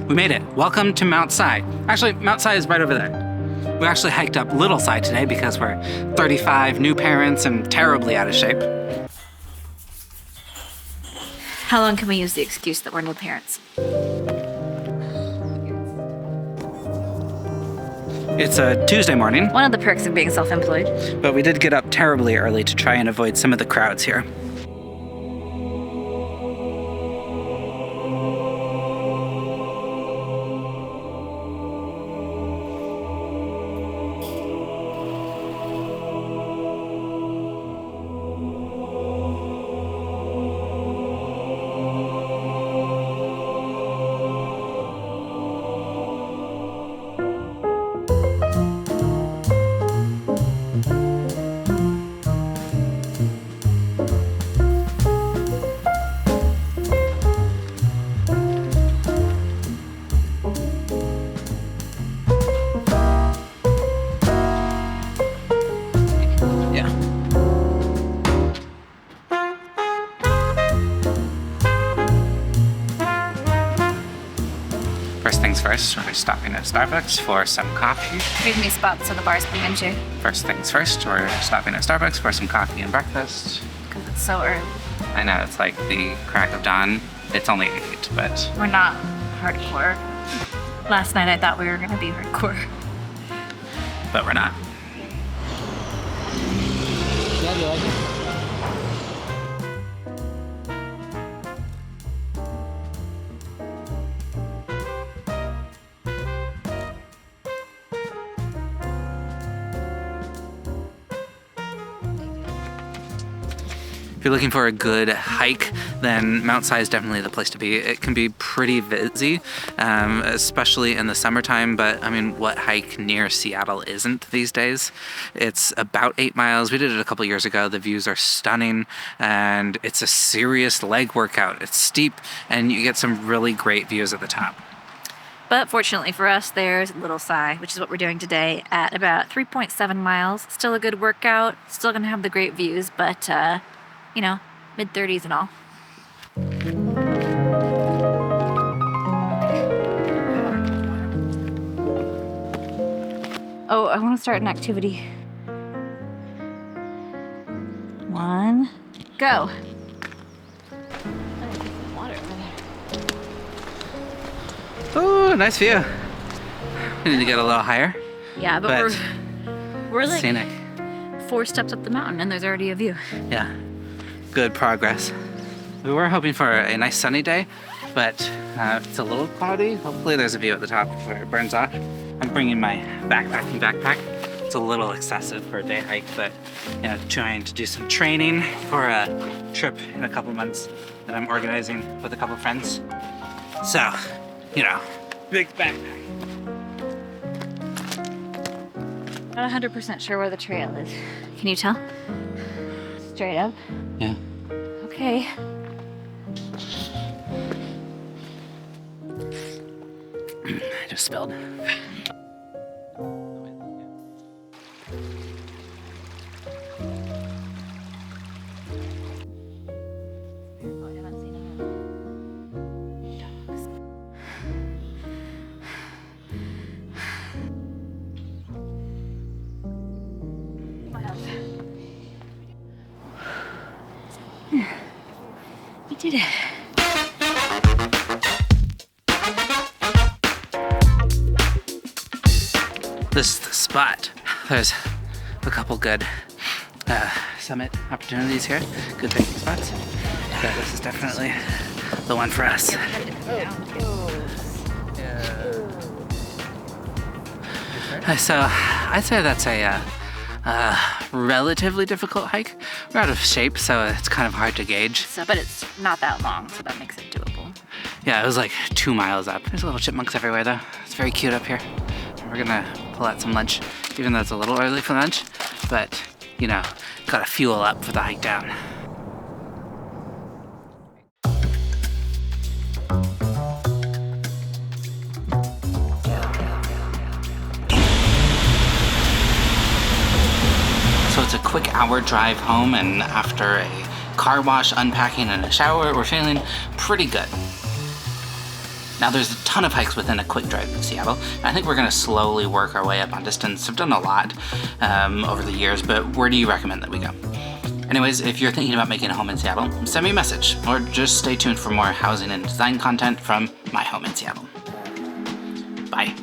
We made it. Welcome to Mount Si. Actually, Mount Si is right over there. We actually hiked up Little Si today because we're 35 new parents and terribly out of shape. How long can we use the excuse that we're new parents? It's a Tuesday morning, One of the perks of being self-employed. but we did get up terribly early to try and avoid some of the crowds here. Yeah. First things first, we're stopping at Starbucks for some coffee. Read me spots so the bars bring into. First things first, we're stopping at Starbucks for some coffee and breakfast. Because it's so early. I know, it's like the crack of dawn. It's only 8, but We're not hardcore. Last night I thought we were gonna be hardcore. we're not. If you're looking for a good hike, then Mount Si is definitely the place to be. It can be pretty busy, especially in the summertime, but I mean, what hike near Seattle isn't these days? It's about 8 miles. We did it a couple years ago. The views are stunning, and it's a serious leg workout. It's steep, and you get some really great views at the top. But fortunately for us, there's Little Si, which is what we're doing today at about 3.7 miles. Still a good workout. Still gonna have the great views, but you know, mid-30s and all. Oh, I want to start an activity. 1, go. Oh, nice view. We need to get a little higher. Yeah, but But we're like Scenic. 4 steps up the mountain and there's already a view. Yeah, good progress. We were hoping for a nice sunny day, but it's a little cloudy. Hopefully there's a view at the top where it burns off. I'm bringing my backpack. It's a little excessive for a day hike, but you know, trying to do some training for a trip in a couple months that I'm organizing with a couple friends. So, you know, big backpack. Not 100% sure where the trail is. Can you tell? Straight up? Yeah. Okay. I just spilled. We did it. This is the spot. There's a couple good summit opportunities here, good hiking spots. But this is definitely the one for us. So I'd say that's a relatively difficult hike. We're out of shape, so it's kind of hard to gauge. But it's not that long, so that makes it doable. Yeah, it was like 2 miles up. There's little chipmunks everywhere though. It's very cute up here. We're gonna pull out some lunch, even though it's a little early for lunch, but you know, gotta fuel up for the hike down. So it's a quick hour drive home, and after a car wash, unpacking, and a shower, we're feeling pretty good. Now there's a ton of hikes within a quick drive in Seattle. I think we're gonna slowly work our way up on distance. I've done a lot over the years, but where do you recommend that we go? Anyways, if you're thinking about making a home in Seattle, send me a message, or just stay tuned for more housing and design content from my home in Seattle. Bye.